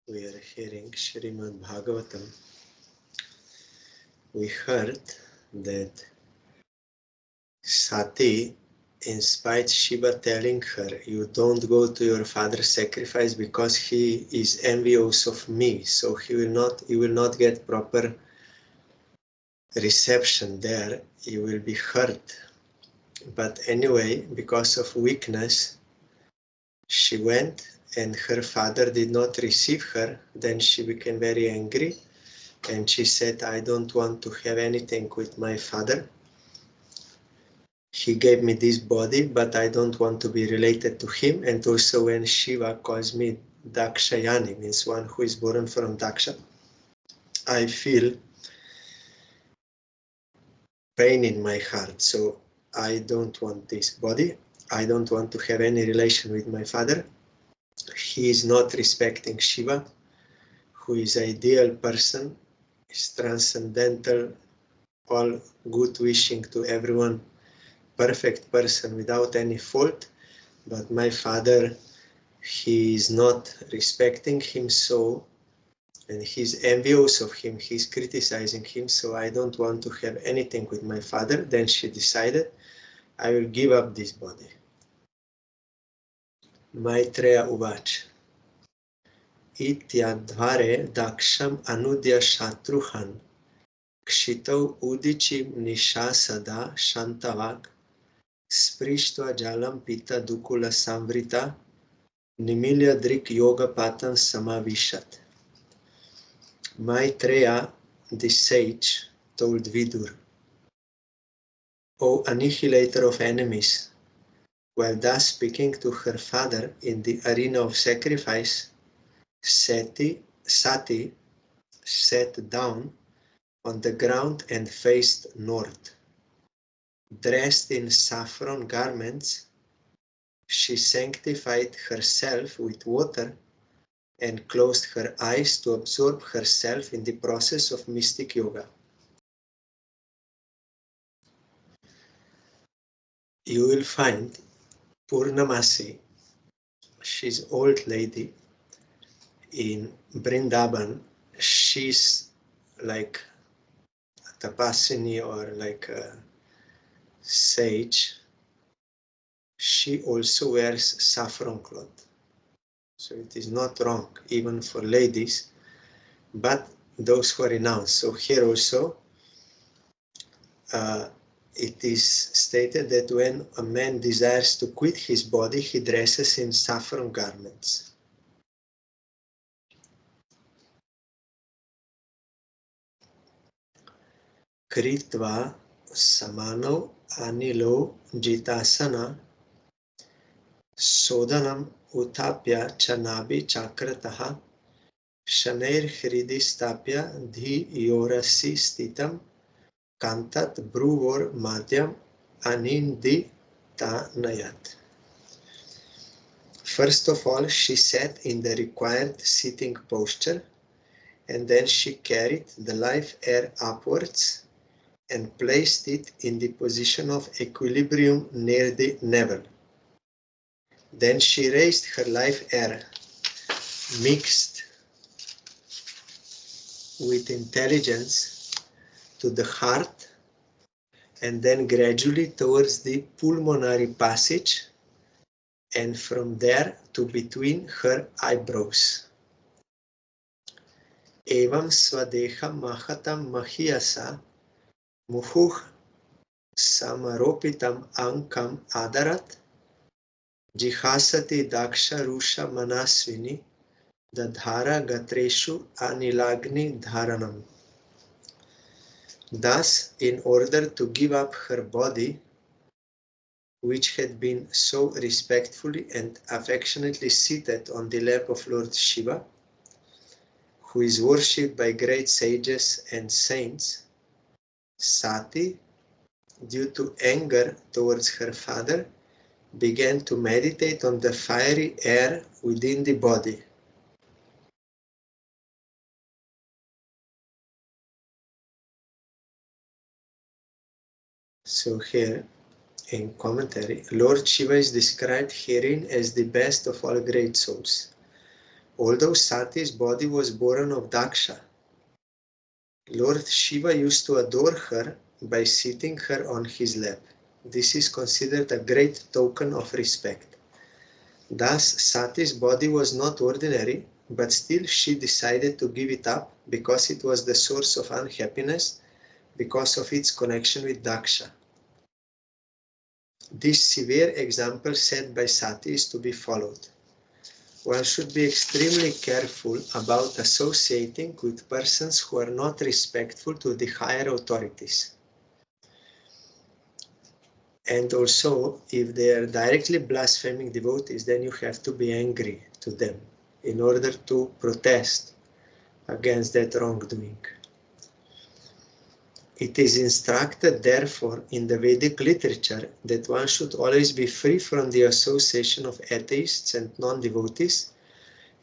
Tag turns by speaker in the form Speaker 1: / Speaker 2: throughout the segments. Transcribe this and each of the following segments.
Speaker 1: We are hearing Srimad Bhagavatam. We heard that Sati, in spite Shiva telling her, you don't go to your father's sacrifice because he is envious of me, so he will not get proper reception there, you will be hurt. But anyway, because of weakness, she went and her father did not receive her. Then she became very angry and she said, I don't want to have anything with my father. He gave me this body, but I don't want to be related to him. And also when Shiva calls me Dakshayani, means one who is born from Daksha, I feel pain in my heart. So I don't want this body. I don't want to have any relation with my father. He is not respecting Shiva, who is an ideal person, is transcendental, all good wishing to everyone, perfect person without any fault. But my father, he is not respecting him, so, and he's envious of him, he's criticizing him, so I don't want to have anything with my father. Then she decided, I will give up this body. Maitreya Uvach. Ityadvare daksham anudya shatruhan kshitau udichim nishasada shantavak sprištva jalam pita dukula samvrita nimilya drik yoga patan samavishat. Maitreya, the sage, told Vidur, O annihilator of enemies, while thus speaking to her father in the arena of sacrifice, Sati sat down on the ground and faced north. Dressed in saffron garments, she sanctified herself with water and closed her eyes to absorb herself in the process of mystic yoga. You will find Purnamasi, she's old lady in Vrindavan. She's like a tapasini or like a sage. She also wears saffron cloth. So it is not wrong, even for ladies, but those who are renounced. So here also, it is stated that when a man desires to quit his body, he dresses in saffron garments. Kritva samano anilo jitasana sodanam utapya chanabi chakrataha shaner hridi stapya dhi yorasi stitam kantat bruvor madhyam anindi tanayat. First of all, she sat in the required sitting posture, and then she carried the live air upwards and placed it in the position of equilibrium near the navel. Then she raised her live air, mixed with intelligence, to the heart, and then gradually towards the pulmonary passage, and from there to between her eyebrows. Evam svadeha mahatam mahiyasa muhuh samaropitam ankam adarat jihasati daksha rusha manasvini dadhara gatreshu anilagni dharanam. Thus, in order to give up her body, which had been so respectfully and affectionately seated on the lap of Lord Shiva, who is worshipped by great sages and saints, Sati, due to anger towards her father, began to meditate on the fiery air within the body. So here, in commentary, Lord Shiva is described herein as the best of all great souls, Although Sati's body was born of Daksha, Lord Shiva used to adore her by seating her on his lap. This is considered a great token of respect. Thus, Sati's body was not ordinary, but still she decided to give it up because it was the source of unhappiness because of its connection with Daksha. This severe example set by Sati is to be followed. One should be extremely careful about associating with persons who are not respectful to the higher authorities. And also, if they are directly blaspheming devotees, then you have to be angry to them in order to protest against that wrongdoing. It is instructed, therefore, in the Vedic literature that one should always be free from the association of atheists and non-devotees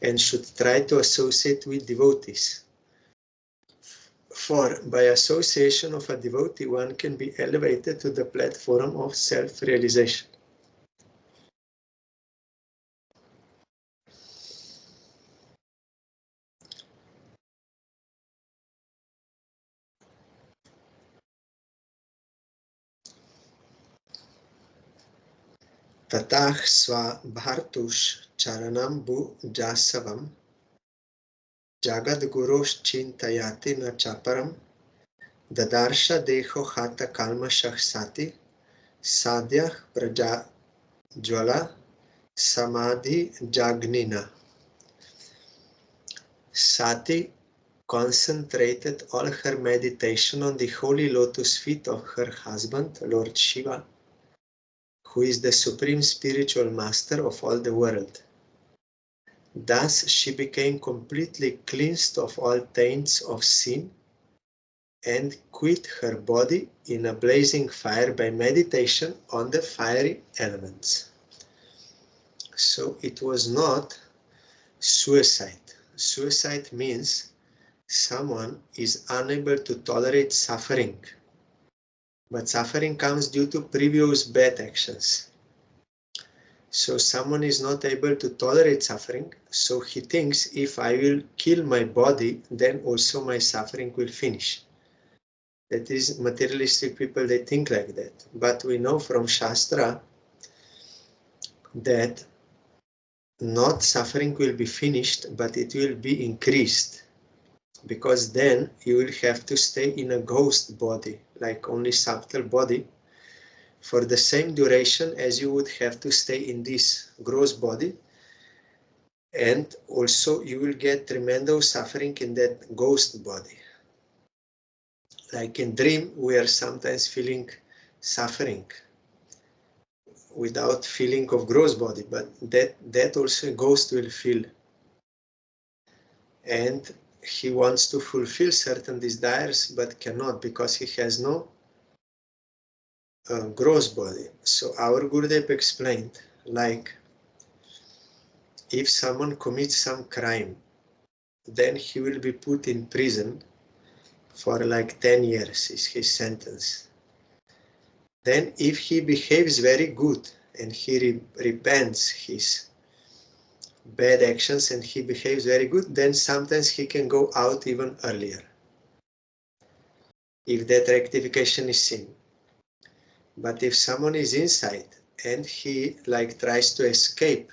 Speaker 1: and should try to associate with devotees. For by association of a devotee, one can be elevated to the platform of self-realization. Tatah sva bhartush charanambu jasavam jagadgurosh chintayati na chaparam dadarsha deho hata kalmashah sati sadhyah praja jwala samadhi jagnina. Sati concentrated all her meditation on the holy lotus feet of her husband, Lord Shiva, who is the supreme spiritual master of all the world. Thus she became completely cleansed of all taints of sin and quit her body in a blazing fire by meditation on the fiery elements. So it was not suicide. Suicide means someone is unable to tolerate suffering, but suffering comes due to previous bad actions. So someone is not able to tolerate suffering, so he thinks if I will kill my body, then also my suffering will finish. That is, materialistic people, they think like that. But we know from Shastra that not suffering will be finished, but it will be increased. Because then you will have to stay in a ghost body, like only subtle body, for the same duration as you would have to stay in this gross body. And also you will get tremendous suffering in that ghost body. Like in dream, we are sometimes feeling suffering without feeling of gross body, but that also a ghost will feel. And he wants to fulfill certain desires, but cannot because he has no gross body. So our Gurudev explained, like, if someone commits some crime, then he will be put in prison for like 10 years is his sentence. Then if he behaves very good and he repents his bad actions and he behaves very good, then sometimes he can go out even earlier, if that rectification is seen. But if someone is inside and he like tries to escape,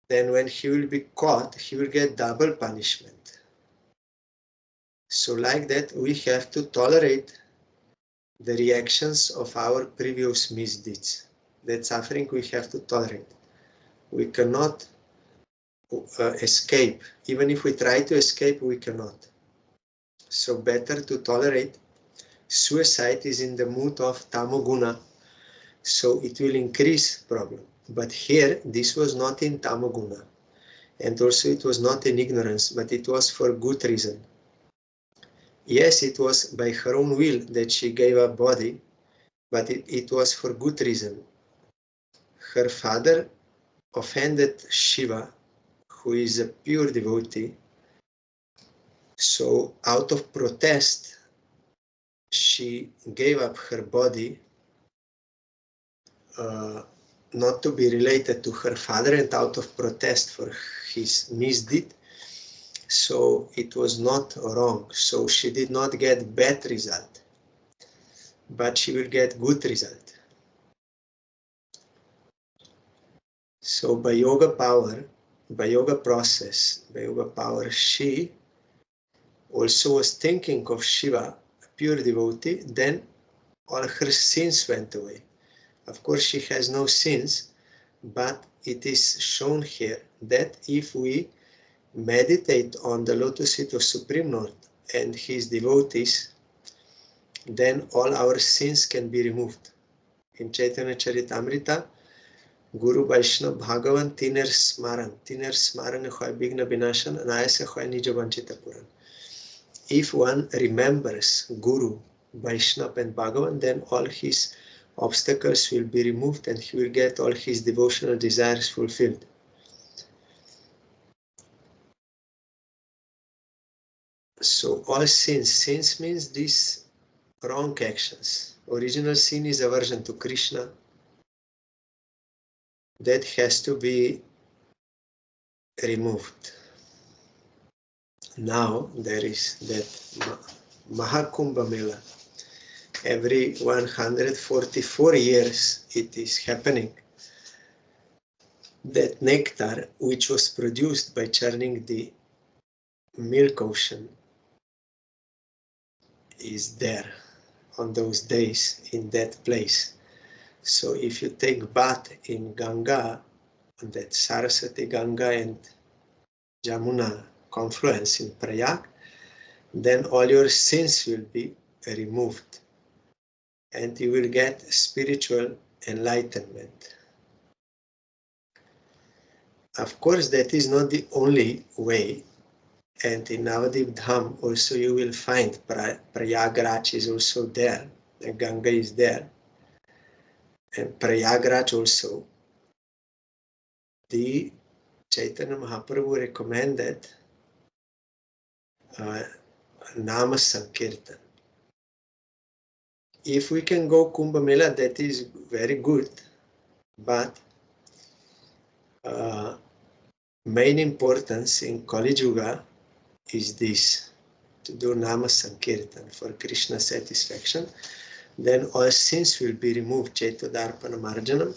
Speaker 1: then when he will be caught, he will get double punishment. So like that, we have to tolerate the reactions of our previous misdeeds. That suffering we have to tolerate. We cannot escape. Even if we try to escape, we cannot. So better to tolerate. Suicide is in the mood of tamoguna, so it will increase problem. But here, this was not in tamoguna. And also it was not in ignorance, but it was for good reason. Yes, it was by her own will that she gave up body, but it was for good reason. Her father offended Shiva, who is a pure devotee, so out of protest, she gave up her body not to be related to her father and out of protest for his misdeed. So it was not wrong. So she did not get bad result, but she will get good result. So by yoga power, by yoga process, by yoga power, she also was thinking of Shiva, a pure devotee, then all her sins went away. Of course, she has no sins, but it is shown here that if we meditate on the lotus feet of Supreme Lord and his devotees, then all our sins can be removed. In Chaitanya Charitamrita, Guru Vaishnava Bhagavan Tiner Smaran Hoy Bigna Binashan Anayasa Hoy Nija Vanchita Puran. If one remembers Guru, Vaishnava and Bhagavan, then all his obstacles will be removed and he will get all his devotional desires fulfilled. So all sins means these wrong actions. Original sin is aversion to Krishna. That has to be removed. Now there is that Mahakumbha Mela. Every 144 years it is happening. That nectar which was produced by churning the milk ocean is there on those days in that place. So if you take bath in Ganga, on that Saraswati Ganga and Jamuna confluence in Prayag, then all your sins will be removed and you will get spiritual enlightenment. Of course, that is not the only way. And in Navadip Dham also you will find Prayagraj is also there, and Ganga is there. And Prayagraj also, the Chaitanya Mahaprabhu recommended Nama Sankirtan. If we can go Kumbh Mela, that is very good, but main importance in Kali Yuga is this, to do Nama Sankirtan for Krishna satisfaction. Then all sins will be removed, Chaitodarpana Marjanam,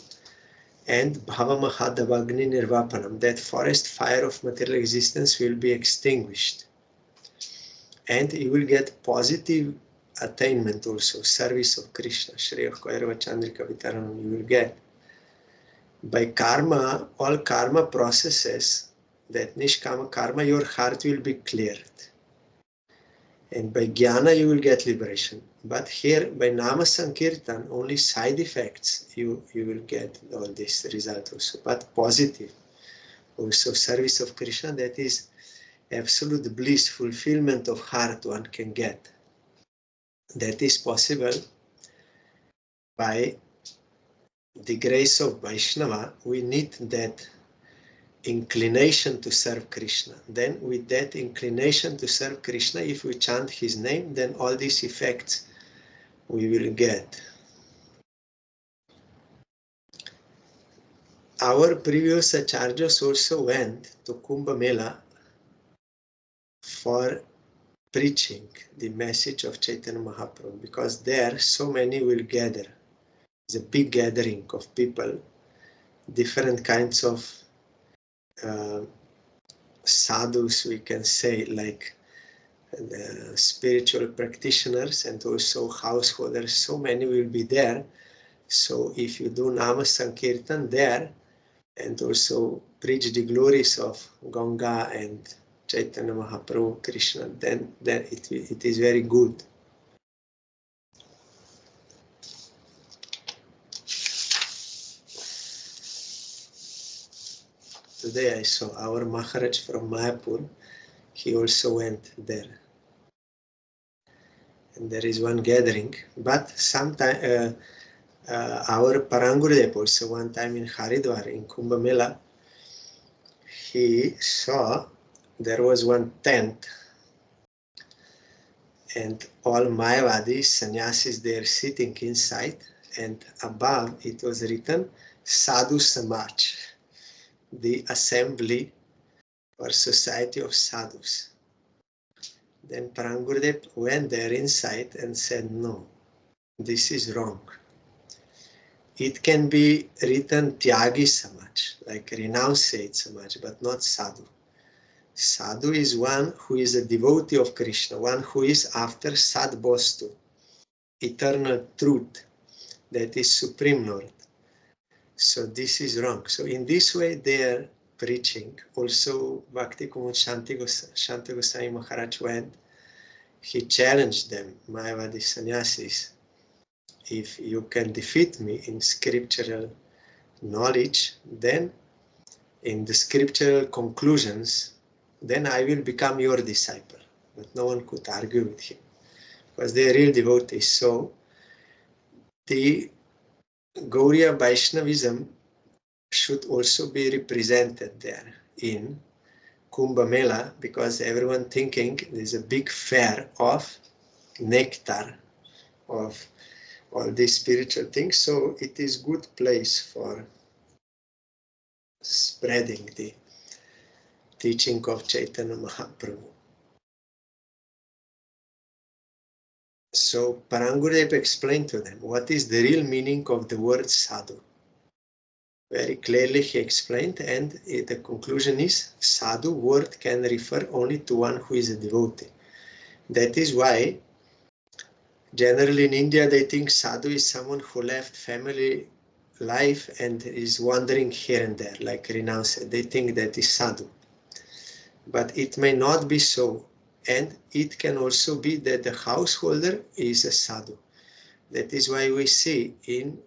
Speaker 1: and Bhava Mahadavagni Nirvapanam, that forest fire of material existence will be extinguished. And you will get positive attainment also, service of Krishna, Shreya Kairava Chandrika Vitaranam, you will get. By karma, all karma processes, that Nishkama karma, your heart will be cleared. And by Jnana, you will get liberation. But here, by Nama Sankirtan, only side effects, you will get all this result also. But positive, also service of Krishna, that is absolute bliss, fulfillment of heart one can get. That is possible by the grace of Vaishnava. We need that inclination to serve Krishna. Then with that inclination to serve Krishna, if we chant his name, then all these effects we will get. Our previous acharyas also went to Kumbh Mela for preaching the message of Chaitanya Mahaprabhu, because there so many will gather. It's a big gathering of people, different kinds of sadhus, we can say, like spiritual practitioners and also householders. So many will be there. So if you do Nama Sankirtan there and also preach the glories of Ganga and Chaitanya Mahaprabhu, Krishna, then it is very good. Today I saw our Maharaj from Mayapur, he also went there. And there is one gathering, but sometime our Parangurudev also one time in Haridwar, in Kumbh Mela, he saw there was one tent and all Mayavadis, sannyasis, they are sitting inside, and above it was written, Sadhu Samaj, the assembly or society of sadhus. Then Parang Gurudev went there inside and said, no, this is wrong. It can be written Tyagi Samaj, like renunciate Samaj, but not Sadhu. Sadhu is one who is a devotee of Krishna, one who is after Sad Bostu, eternal truth, that is Supreme Lord. So this is wrong. So in this way they are preaching. Also Bhakti Kumud Shanta Goswami Maharaj went, he challenged them, Mayavadi sannyasis, if you can defeat me in scriptural knowledge, then in the scriptural conclusions, then I will become your disciple. But no one could argue with him, because they are real devotees. So the Gauriya Vaishnavism should also be represented there in Kumbh Mela, because everyone thinking there's a big fair of nectar, of all these spiritual things. So it is good place for spreading the teaching of Chaitanya Mahaprabhu. So Parang Gurudev explained to them what is the real meaning of the word sadhu. Very clearly he explained, and the conclusion is sadhu word can refer only to one who is a devotee. That is why generally in India they think sadhu is someone who left family life and is wandering here and there, like renounced. They think that is sadhu. But it may not be so. And it can also be that the householder is a sadhu. That is why we see in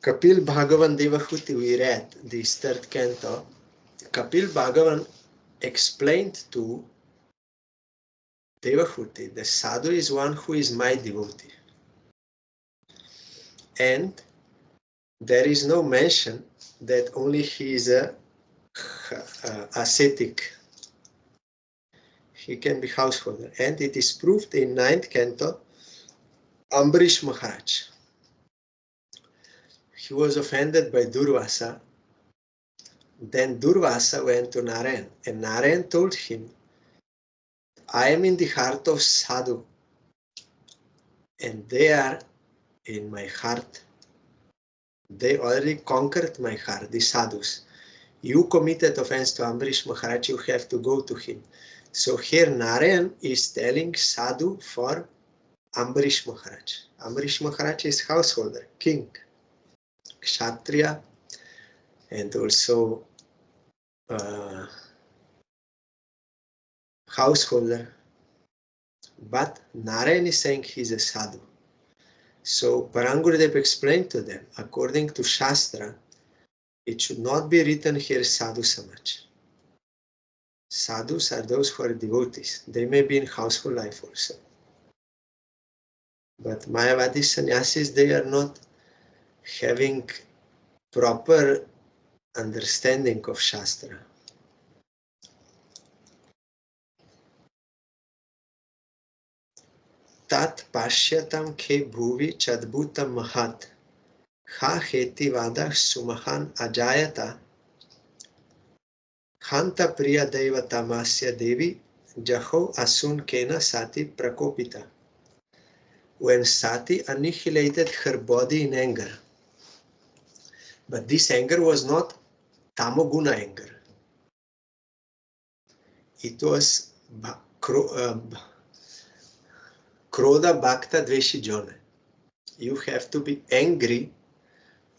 Speaker 1: Kapil Bhagavan Devahuti, we read this third canto. Kapil Bhagavan explained to Devahuti, the sadhu is one who is my devotee. And there is no mention that only he is a ascetic. He can be householder. And it is proved in 9th canto, Ambarish Maharaj. He was offended by Durvasa. Then Durvasa went to Narayan, and Narayan told him, I am in the heart of sadhu, and they are in my heart. They already conquered my heart, the sadhus. You committed offense to Ambarish Maharaj, you have to go to him. So here Narayan is telling sadhu for Ambarish Maharaj. Ambarish Maharaj is householder, king, kshatriya, and also householder. But Narayan is saying he's a sadhu. So Parang Gurudev explained to them, according to Shastra, it should not be written here sadhu samaj. Sadhus are those who are devotees. They may be in household life also. But Mayavadi sannyasis, they are not having proper understanding of Shastra. Tat pashyatam ke bhuvi chadbhutam mahat ha heti vada sumahan ajayata hanta priya devatamasya devi jaho asun kena sati prakopita. When Sati annihilated her body in anger, but this anger was not tamoguna anger. It was Krodha Bhakta Dveshi Jona. You have to be angry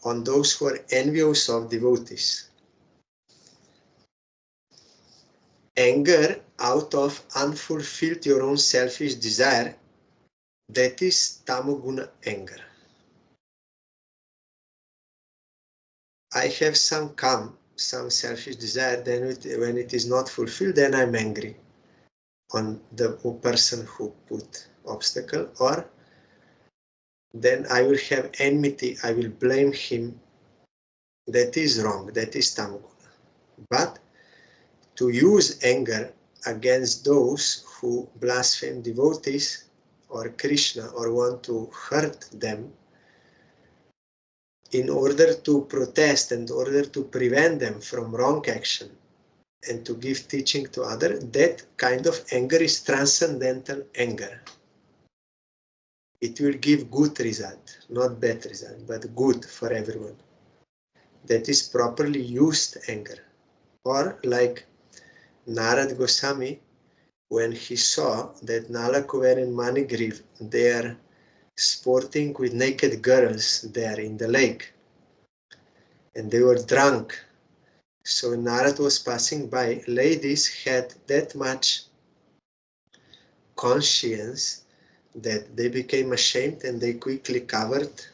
Speaker 1: on those who are envious of devotees. Anger out of unfulfilled your own selfish desire, that is tamoguna anger. I have some selfish desire, then when it is not fulfilled, then I'm angry on the person who put obstacle, or then I will have enmity, I will blame him. That is wrong, that is tamoguna. But to use anger against those who blaspheme devotees or Krishna or want to hurt them, in order to protest, in order to prevent them from wrong action and to give teaching to others, that kind of anger is transcendental anger. It will give good result, not bad result, but good for everyone. That is properly used anger. Or like Narad Goswami, when he saw that Nala, Kuber and Manigriv, they are sporting with naked girls there in the lake, and they were drunk. So Narad was passing by. Ladies had that much conscience that they became ashamed and they quickly covered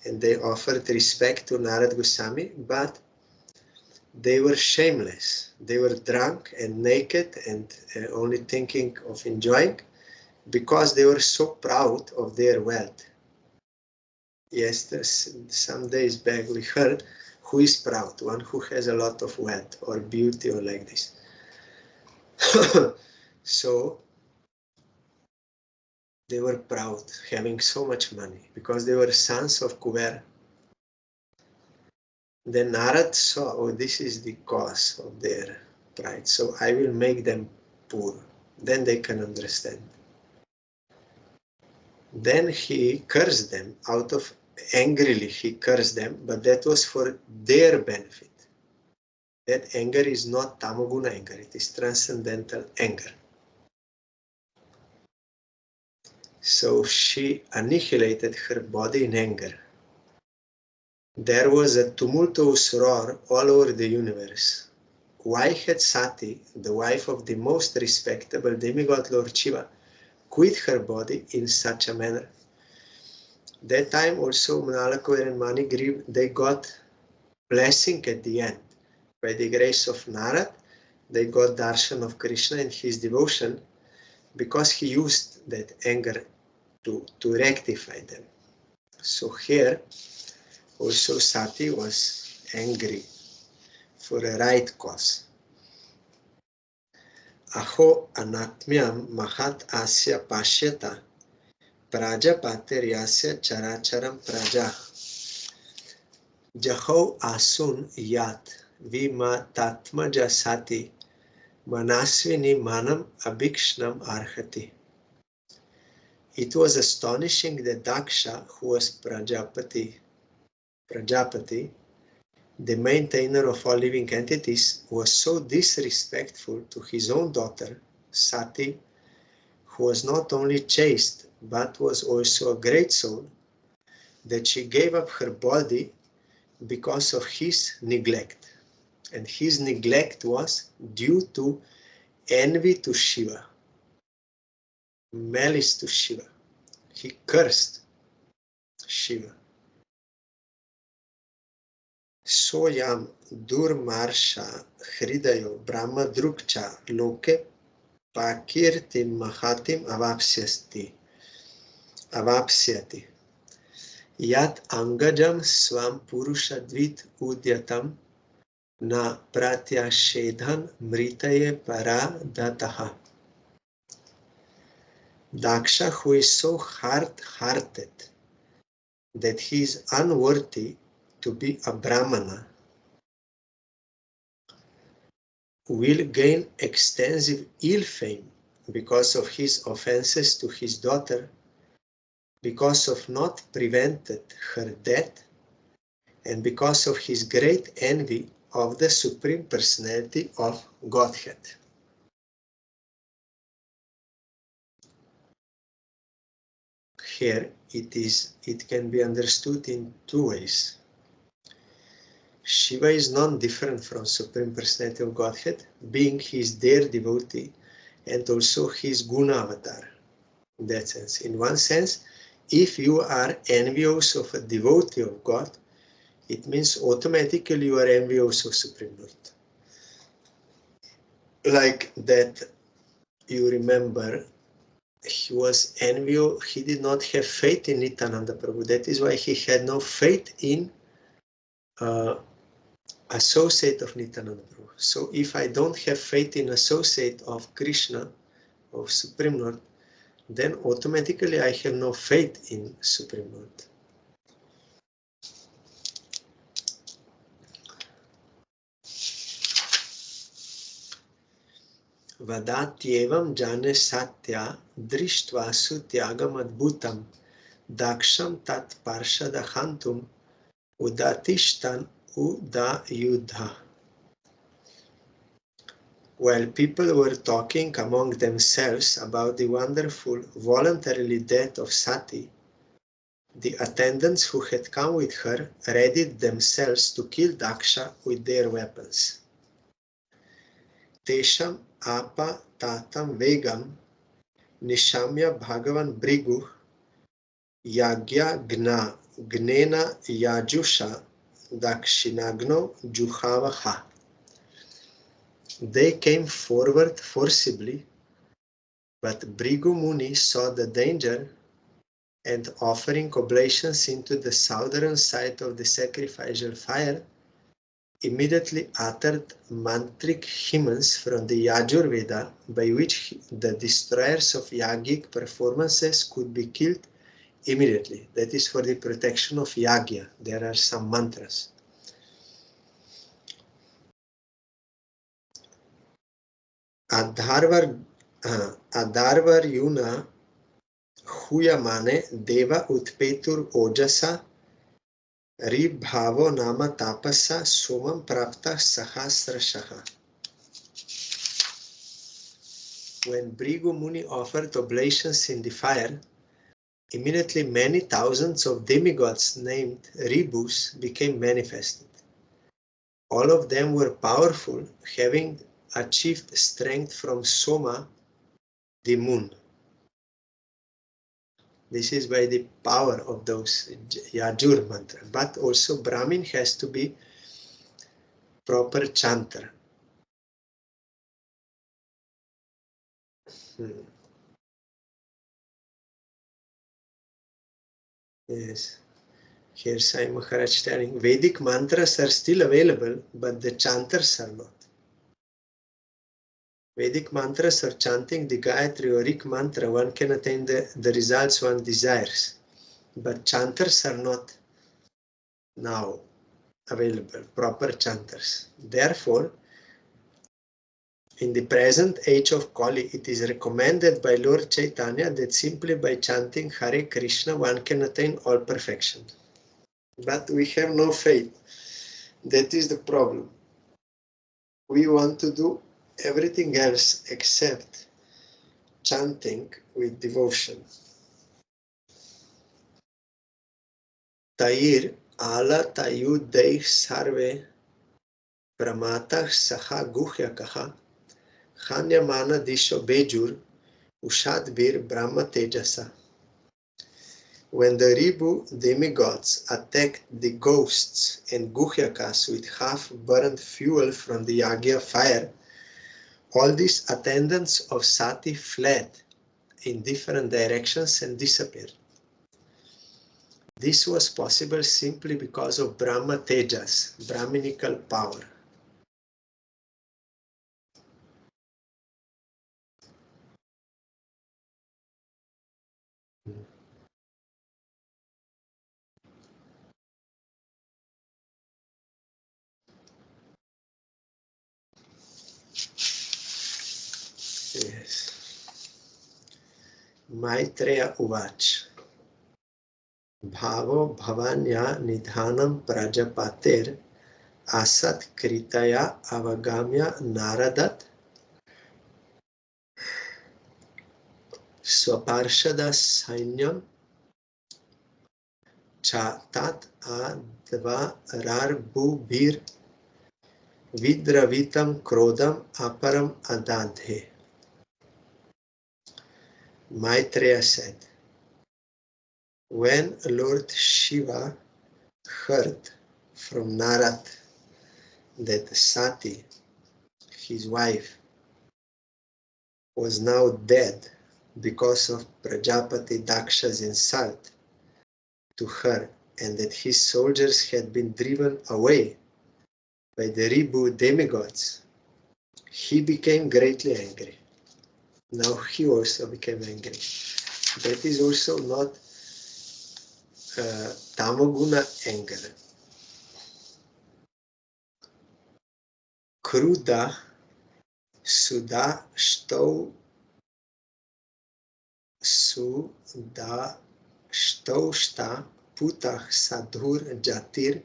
Speaker 1: and they offered respect to Narad Goswami, but they were shameless. They were drunk and naked and only thinking of enjoying because they were so proud of their wealth. Yes, some days back we heard, who is proud? One who has a lot of wealth or beauty or like this. So they were proud, having so much money, because they were sons of Kuber. Then Narad saw, oh, this is the cause of their pride, so I will make them poor. Then they can understand. Then he cursed them out of angrily, he cursed them, but that was for their benefit. That anger is not tamoguna anger, it is transcendental anger. So she annihilated her body in anger. There was a tumultuous roar all over the universe. Why had Sati, the wife of the most respectable demigod Lord Shiva, quit her body in such a manner? That time also Manalakuver and Manigriv, they got blessing at the end. By the grace of Narad, they got darshan of Krishna and his devotion because he used that anger to rectify them. So here also Sati was angry for a right cause. Aho anatmyam mahat asya pashyata prajapateryasya characharam praja jaho asun yat vimatatmaja sati manasvini manam abhikshnam arhati. It was astonishing that Daksha, who was Prajapati, the maintainer of all living entities, was so disrespectful to his own daughter, Sati, who was not only chaste, but was also a great soul, that she gave up her body because of his neglect. And his neglect was due to envy to Shiva, malice to Shiva. He cursed Shiva. Soyam durmarsha hridayo brahma drukcha loke pakirtim mahatim avapsyati. Yat angajam swam purushadvit udyatam na pratyashedhan mritaye paradataha. Daksha, who is so hard-hearted that he is unworthy to be a Brahmana, will gain extensive ill fame because of his offenses to his daughter, because of not prevented her death, and because of his great envy of the Supreme Personality of Godhead. Here it can be understood in two ways. Shiva is non-different from Supreme Personality of Godhead, being his their devotee and also his guna avatar. In that sense, in one sense, if you are envious of a devotee of God, it means automatically you are envious of Supreme Lord. Like that, you remember, he was envious, he did not have faith in Nityananda Prabhu. That is why he had no faith in associate of Nityananda Prabhu. So if I don't have faith in associate of Krishna, of Supreme Lord, then automatically I have no faith in Supreme Lord. Vadatyevam jane satya drishtva sutyagam adbhutam daksham tat parshadahantum udatishtan udayudha. While people were talking among themselves about the wonderful voluntary death of Sati, the attendants who had come with her readied themselves to kill Daksha with their weapons. Tesham apa tatam vegam nishamya bhagavan brigu yagya gnena yajusha dakshinagno juhavaha. They came forward forcibly, but Brigu Muni saw the danger and, offering oblations into the southern side of the sacrificial fire, immediately uttered mantric hymns from the Yajurveda by which the destroyers of yagic performances could be killed immediately. That is for the protection of yagya. There are some mantras. Adharvar Yuna Huyamane Deva Utpetur Ojasa Ribhavo Nama Tapasa Sumam Prapta Sahasrashaha. When Brigu Muni offered oblations in the fire, immediately many thousands of demigods named Ribus became manifested. All of them were powerful, having achieved strength from Soma, the moon. This is by the power of those Yajur mantra. But also Brahmin has to be proper chanter. Yes. Here Sai Maharaj telling, Vedic mantras are still available, but the chanters are not. Vedic mantras are chanting the Gayatri or Rik mantra, one can attain the results one desires. But chanters are not now available, proper chanters. Therefore, in the present age of Kali, it is recommended by Lord Chaitanya that simply by chanting Hare Krishna one can attain all perfection. But we have no faith. That is the problem. We want to do everything else except chanting with devotion. Tair ala tayudai sarve pramata saha guhyakaha hanyamana disho bejur ushadbir brahma tejasa. When the Ribu demigods attacked the ghosts and guhyakas with half-burned fuel from the Yagya fire, all these attendants of Sati fled in different directions and disappeared. This was possible simply because of Brahma Tejas, Brahminical power. Yes. Maitreya Uvach. Bhavo Bhavanya Nidhanam Prajapater Asat Kritaya Avagamya Naradat Swaparshada Sainyam Chatat Adva Rarbubhir Vidravitam Krodam Aparam Adadhe. Maitreya said, when Lord Shiva heard from Narad that Sati, his wife, was now dead because of Prajapati Daksha's insult to her, and that his soldiers had been driven away by the Ribu demigods, he became greatly angry. Now he also became angry. That is also not Tamoguna anger. Kruda Suda Shtau Shta Putah Sadhur Jatir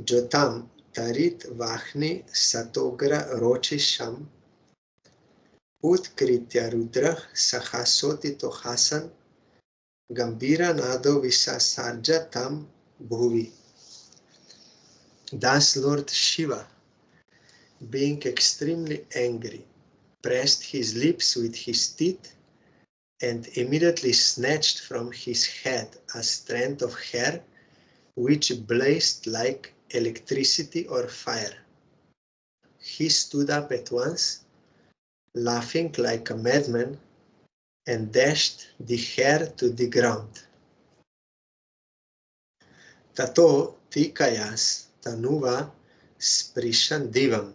Speaker 1: Jotam Tarit Vahni Satogra Rochisham Utkritya Rudra Sahasoti Tohasan Gambira Nado Visasarja Tam Bhuvi. Thus Lord Shiva, being extremely angry, pressed his lips with his teeth and immediately snatched from his head a strand of hair which blazed like electricity or fire. He stood up at once, laughing like a madman, and dashed the hair to the ground. Tato tikayas tanuva sprishan divam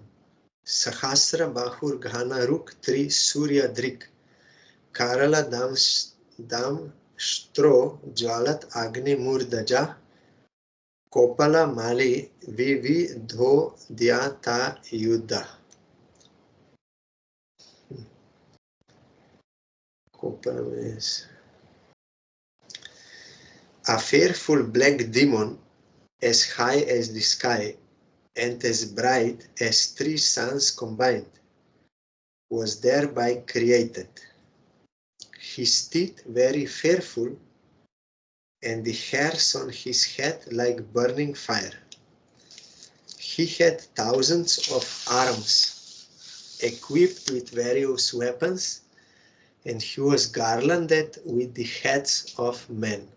Speaker 1: sahasra bahur ghana ruk tri surya drik karala dam stro jwalat agni murdaja Gopala mali vivi dho dyata yuddha. Gopala means a fearful black demon as high as the sky and as bright as 3 suns combined was thereby created. His teeth very fearful and the hairs on his head like burning fire. He had thousands of arms, equipped with various weapons, and he was garlanded with the heads of men.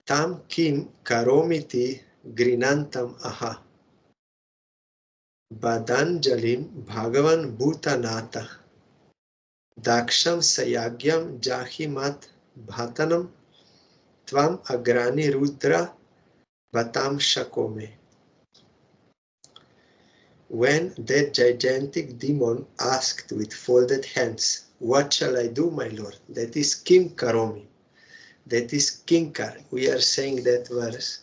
Speaker 1: Tam kim karomiti grinantam aha. Badanjalim Bhagavan Bhutanata. Daksham sayagyam jahimat bhatanam tvam agrani rudra batam shakome. When that gigantic demon asked with folded hands, "What shall I do, my lord?" That is Kim Karomi. That is Kinkar. We are saying that verse.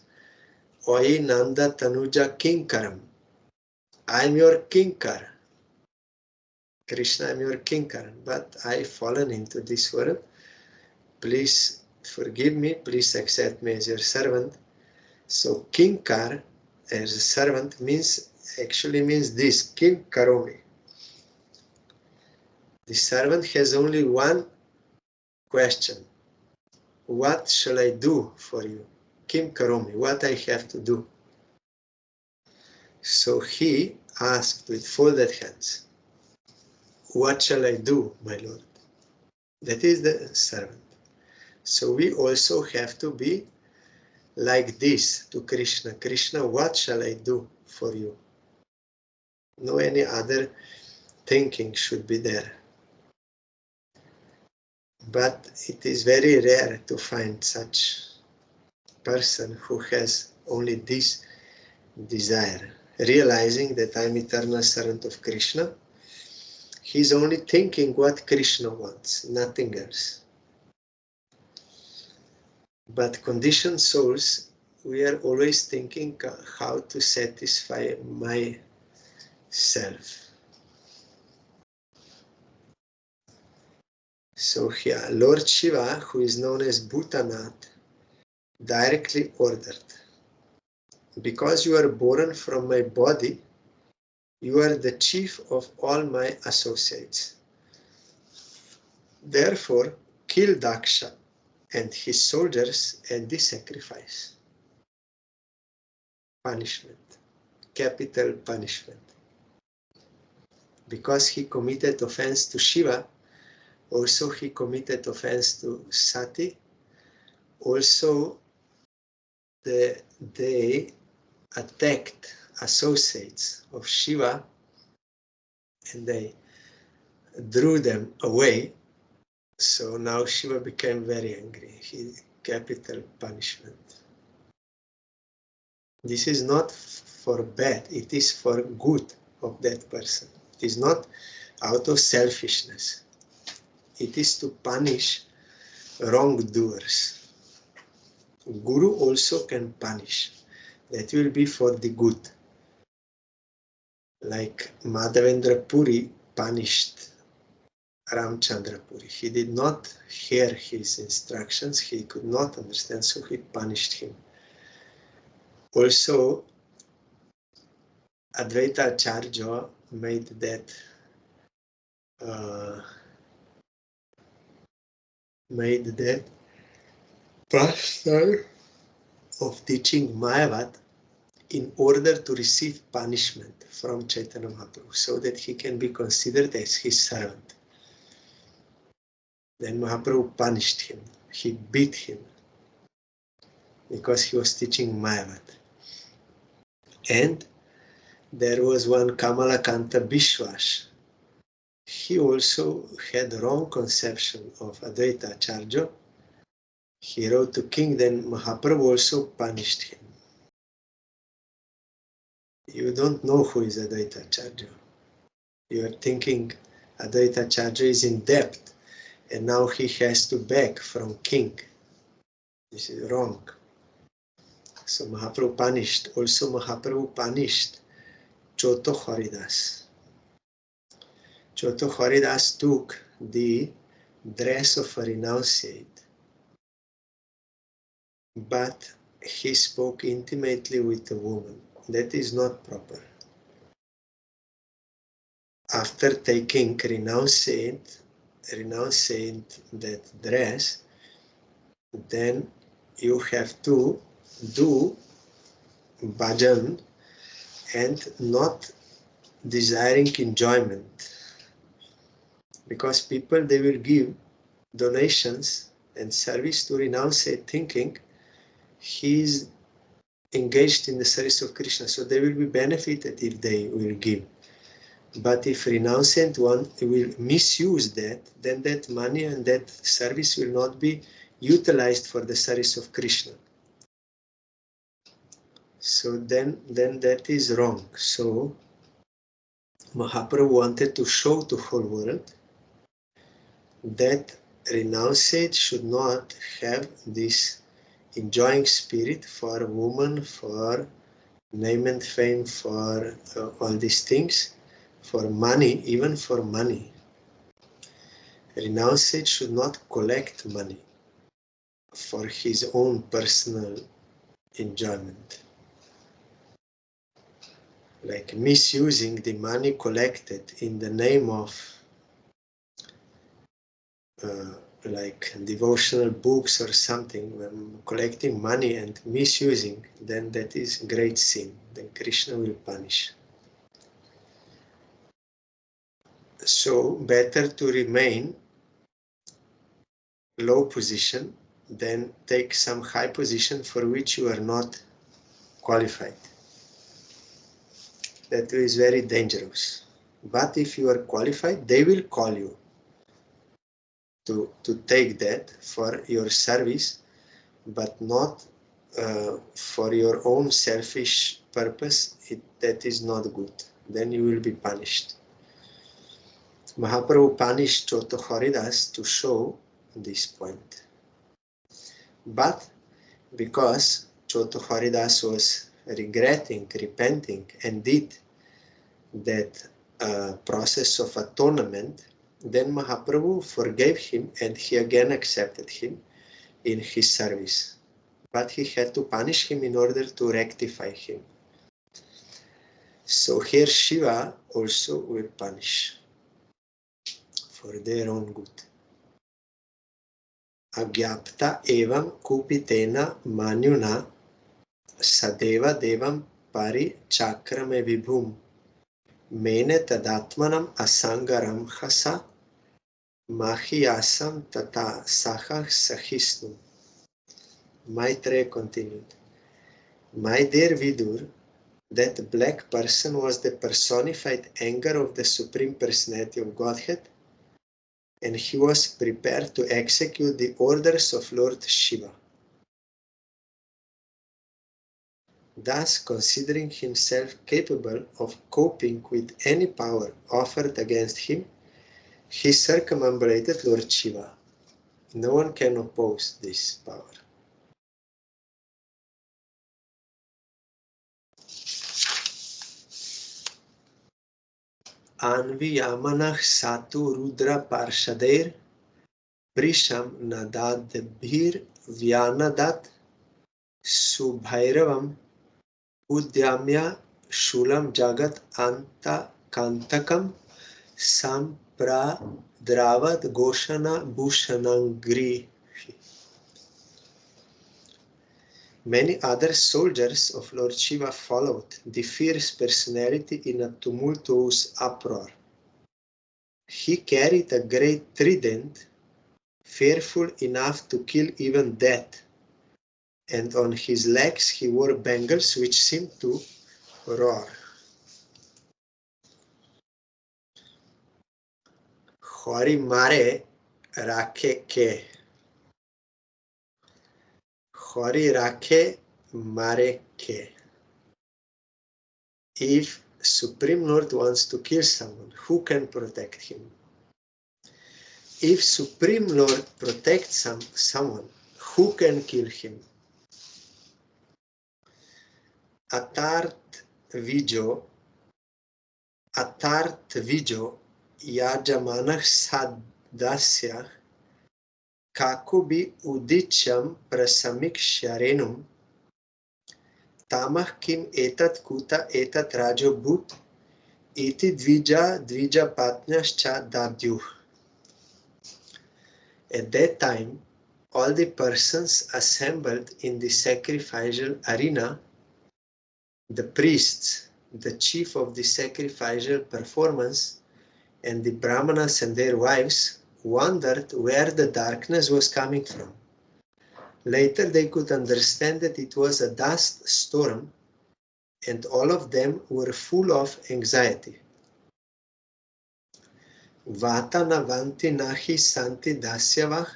Speaker 1: Oi Nanda Tanuja Kinkaram. I'm your Kinkar. Krishna, I'm your Kinkar. But I've fallen into this world. Please forgive me. Please accept me as your servant. So Kinkar as a servant actually means this, Kim Karomi. The servant has only one question. What shall I do for you? Kim Karomi, what I have to do? So he asked with folded hands, what shall I do, my lord? That is the servant. So we also have to be like this to Krishna. Krishna, what shall I do for you? No any other thinking should be there. But it is very rare to find such person who has only this desire, realizing that I'm eternal servant of Krishna. He's only thinking what Krishna wants, nothing else. But conditioned souls, we are always thinking how to satisfy myself. So here, Lord Shiva, who is known as Bhutanath, directly ordered, because you are born from my body, you are the chief of all my associates. Therefore, kill Daksha and his soldiers at the sacrifice. Punishment, capital punishment. Because he committed offense to Shiva, also he committed offense to Sati. Also, they attacked associates of Shiva and they drew them away. So now Shiva became very angry. Capital punishment. This is not for bad, it is for good of that person. It is not out of selfishness. It is to punish wrongdoers. Guru also can punish. That will be for the good. like Madhavendra Puri punished Ramchandra Puri. He did not hear his instructions, he could not understand, so he punished him. Also, Advaita Acharya made that pastor of teaching Mayavad in order to receive punishment from Chaitanya Mahaprabhu, so that he can be considered as his servant. Then Mahaprabhu punished him. He beat him because he was teaching Mayavad. And there was one Kamalakanta Bishwash. He also had wrong conception of Advaita Acharya. He wrote to king, then Mahaprabhu also punished him. You don't know who is Advaita Acharya. You are thinking Advaita Acharya is in debt and now he has to beg from king. This is wrong. So Mahaprabhu punished. Also Mahaprabhu punished Choto Haridas. Choto Haridas took the dress of a renunciate, but he spoke intimately with a woman. That is not proper. After taking renunciate that dress, then you have to do bhajan and not desiring enjoyment, because people, they will give donations and service to renunciate thinking he is engaged in the service of Krishna, so they will be benefited if they will give. But if renunciant one will misuse that, then that money and that service will not be utilized for the service of Krishna. So then that is wrong. So Mahaprabhu wanted to show to whole world that renunciate should not have this enjoying spirit for woman, for name and fame, for all these things, for money, even for money. Renunciate should not collect money for his own personal enjoyment. Like misusing the money collected in the name of like devotional books or something, when collecting money and misusing, then that is great sin. Then Krishna will punish. So better to remain low position than take some high position for which you are not qualified. That is very dangerous. But if you are qualified, they will call you to take that for your service, but not for your own selfish purpose. That is not good. Then you will be punished. Mahaprabhu punished Choto Haridas to show this point. But because Choto Haridas was regretting, repenting, and did that process of atonement, then Mahaprabhu forgave him and he again accepted him in his service. But he had to punish him in order to rectify him. So here Shiva also will punish for their own good. Agyapta evam kupitena manyuna sadeva devam pari chakrame vibhum mene tadatmanam asangaram hasa mahiyasam tata saha sahisnu. Maitreya continued, my dear Vidur, that black person was the personified anger of the Supreme Personality of Godhead, and he was prepared to execute the orders of Lord Shiva. Thus, considering himself capable of coping with any power offered against him, he circumambulated Lord Shiva. No one can oppose this power. Anviyamanah Satu Rudra Parshader Prisham Nadadbhir Vyanadat Subhairavam Udyamya Shulam Jagat Anta Kantakam Sampradravat Goshana Bhushanangri. Many other soldiers of Lord Shiva followed the fierce personality in a tumultuous uproar. He carried a great trident, fearful enough to kill even death, and on his legs he wore bangles which seemed to roar. Hori mare rakhe ke. Hori rakhe mare ke. If Supreme Lord wants to kill someone, who can protect him? If Supreme Lord protects someone, who can kill him? Atart vijo yajamanah sadasya kakubi udicham prasamikshyarenum tamah kim etat kuta etat rajo bhut iti dvija patnyascha dadyuh. At that time, all the persons assembled in the sacrificial arena, the priests, the chief of the sacrificial performance, and the brahmanas and their wives wondered where the darkness was coming from. Later they could understand that it was a dust storm, and all of them were full of anxiety. Vata navanti nahi santi dasyavah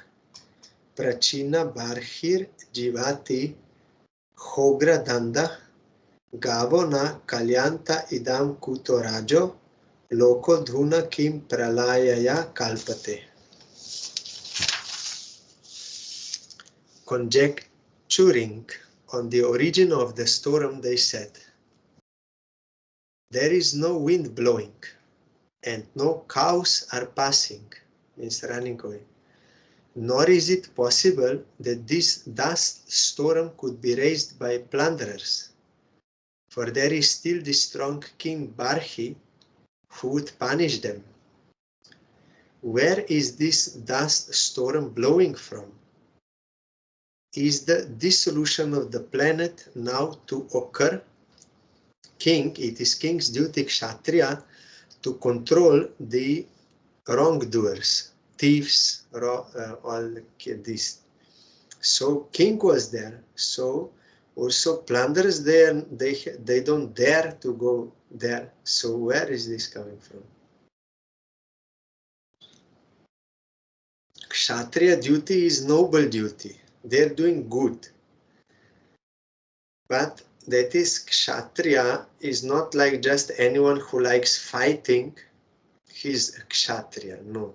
Speaker 1: prachina barhir jivati hogra danda gavo na kalyanta idam kuto rajo loko dhuna kim pralayaya kalpate. Conjecturing on the origin of the storm, they said, there is no wind blowing and no cows are passing, means running away. Nor is it possible that this dust storm could be raised by plunderers, for there is still the strong king Barhi who would punish them. Where is this dust storm blowing from? Is the dissolution of the planet now to occur? King, it is king's duty, Kshatriya, to control the wrongdoers, thieves, all this. So king was there. So also plunderers there, they don't dare to go there. So where is this coming from? Kshatriya duty is noble duty. They're doing good. But that is, Kshatriya is not like just anyone who likes fighting. He's a Kshatriya. No,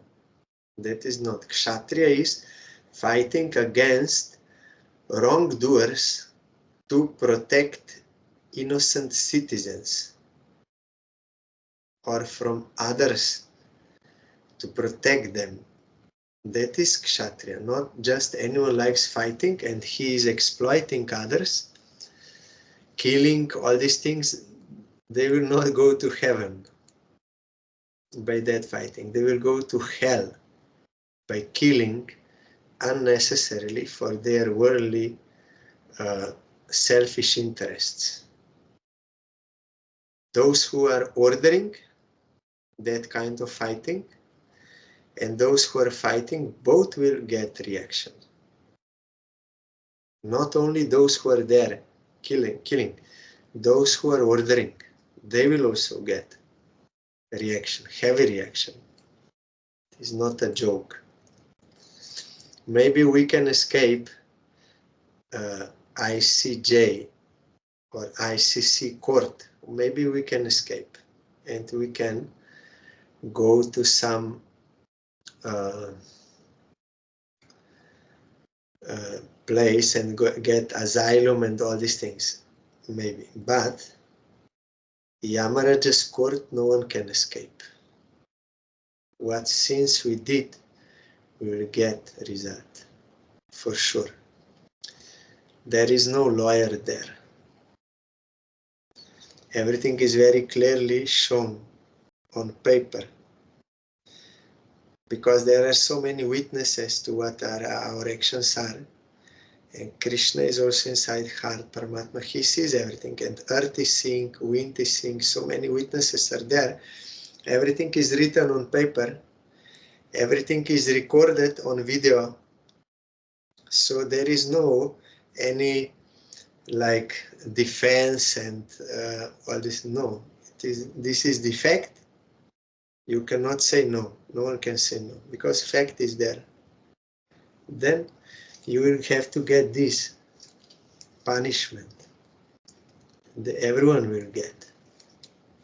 Speaker 1: that is not. Kshatriya is fighting against wrongdoers to protect innocent citizens, or from others to protect them. That is Kshatriya, not just anyone likes fighting and he is exploiting others, killing, all these things. They will not go to heaven by that fighting. They will go to hell by killing unnecessarily for their worldly selfish interests. Those who are ordering that kind of fighting and those who are fighting, both will get reaction. Not only those who are there killing, those who are ordering, they will also get reaction, heavy reaction. It's not a joke. Maybe we can escape ICJ or ICC court. Maybe we can escape and we can go to some place and get asylum and all these things. Maybe. But Yamaraja's court, no one can escape. what sins we did, we will get result, for sure. There is no lawyer there. Everything is very clearly shown on paper, because there are so many witnesses to what our actions are. And Krishna is also inside heart, Paramatma. He sees everything, and earth is seeing, wind is seeing, so many witnesses are there. Everything is written on paper, everything is recorded on video. So there is no any like defense and all this. No, this is the fact. You cannot say no. No one can say no, because fact is there. Then you will have to get this punishment. Everyone will get,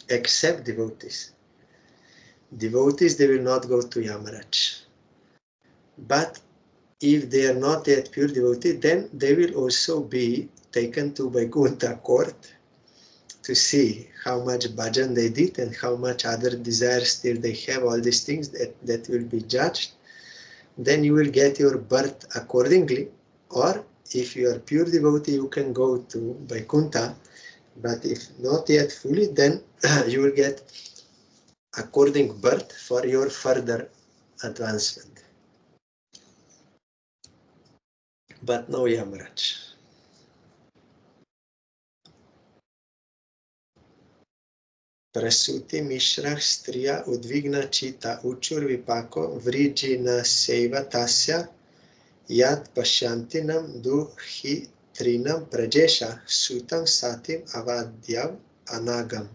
Speaker 1: except devotees. Devotees, they will not go to Yamaraj. But if they are not yet pure devotee, then they will also be taken to Vaikuntha court to see how much bhajan they did and how much other desires still they have, all these things that will be judged. Then you will get your birth accordingly. Or if you are pure devotee, you can go to Vaikuntha. But if not yet fully, then you will get according birth for your further advancement. But no Yamaraj. Prasuti Mishra Striya Udvigna Chita Uchur Vipako Vrijina Seva Tasya Yat Pashyantinam Duhi Trinam Prajesha Sutam Satim Avadyav Anagam.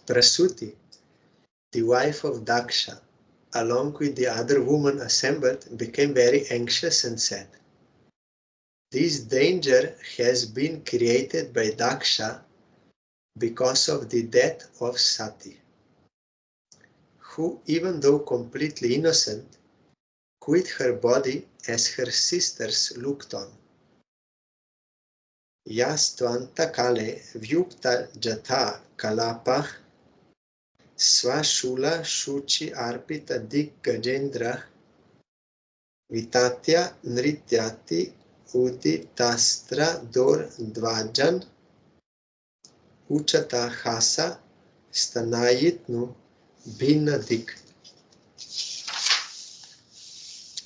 Speaker 1: Prasuti, the wife of Daksha, along with the other women assembled, became very anxious and said, "This danger has been created by Daksha because of the death of Sati, who, even though completely innocent, quit her body as her sisters looked on. Yastvanta kale vyukta jatha kalapah swashula shuchi arpita dik gajendra vitatya nrityati uditastra dor dvajan uchata hasa stanayitnu bhinadik."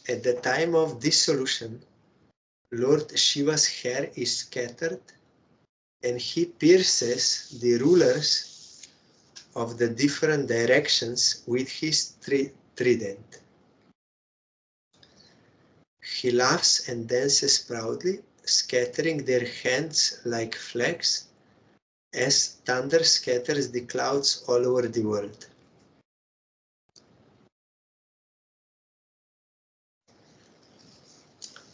Speaker 1: At the time of dissolution, Lord Shiva's hair is scattered and he pierces the rulers of the different directions with his trident. He laughs and dances proudly, scattering their hands like flags as thunder scatters the clouds all over the world.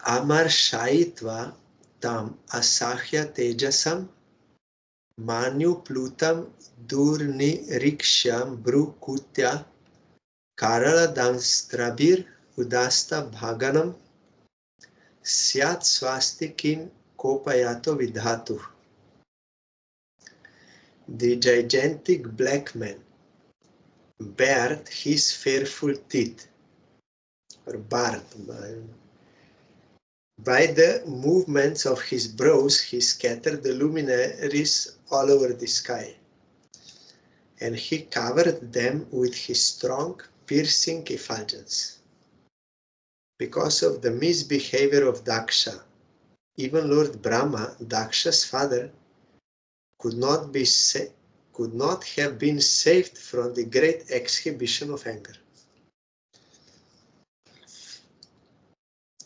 Speaker 1: Amar Shaitva tam asahya tejasam Manu Plutam Durni Riksham Brukutya Karala Danstrabir Udasta Bhaganam Syat Swastikim Kopayato Vidhatu. The gigantic black man bared his fearful teeth, or barred. By the movements of his brows, he scattered the luminaries all over the sky, and he covered them with his strong, piercing effulgence. Because of the misbehavior of Daksha, even Lord Brahma, Daksha's father, could not have been saved from the great exhibition of anger.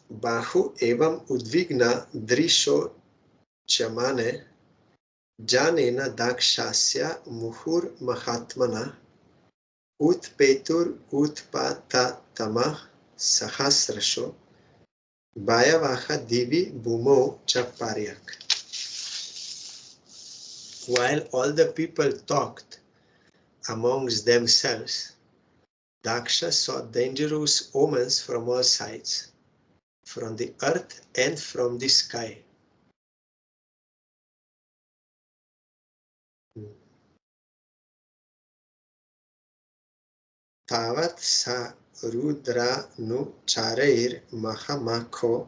Speaker 1: Bahu evam udvigna drisho chamane janena dakshasya muhur mahatmana utpetur utpatatama sahasrasho bhayavaha divi bhumo chaparyak. While all the people talked amongst themselves, Daksha saw dangerous omens from all sides, from the earth and from the sky. Tavat sa rudra nu charair mahamakho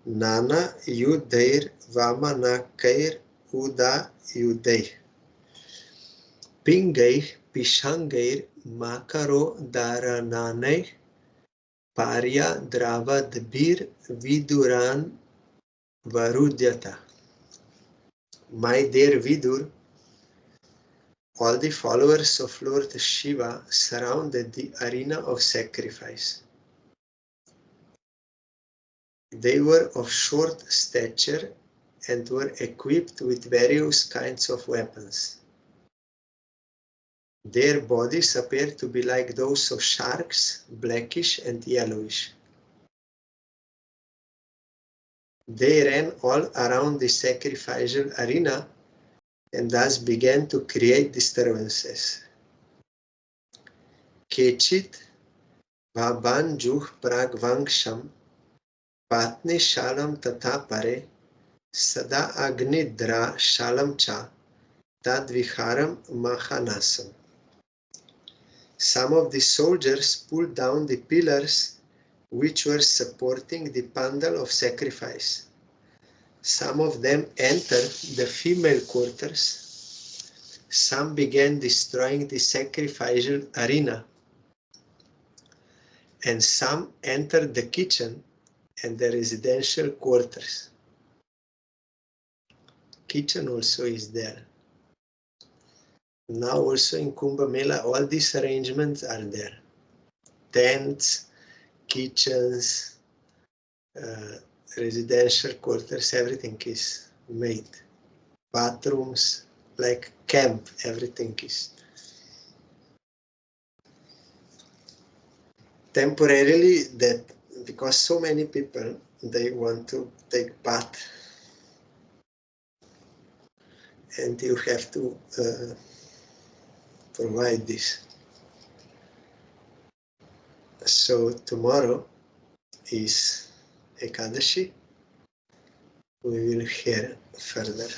Speaker 1: nana yudair vamanakair uda yudai pingair pishangair makaro darananai parya dravadbir viduran varudyata. My dear Vidur, all the followers of Lord Shiva surrounded the arena of sacrifice. They were of short stature and were equipped with various kinds of weapons. Their bodies appeared to be like those of sharks, blackish and yellowish. They ran all around the sacrificial arena and thus began to create disturbances. Kechit Bhabanjuh Pragvangsham Patni Shalam Tatha Pare Sada Agnidra Shalam Cha Tadviharam Mahanasam. Some of the soldiers pulled down the pillars which were supporting the pandal of sacrifice. Some of them entered the female quarters. Some began destroying the sacrificial arena. And some entered the kitchen and the residential quarters. Kitchen also is there. Now also in Kumbh Mela, all these arrangements are there. Tents, kitchens, residential quarters, everything is made. Bathrooms, like camp, everything is. Temporarily, that because so many people, they want to take bath. And you have to provide this. So tomorrow is Ekadashi. We will hear further.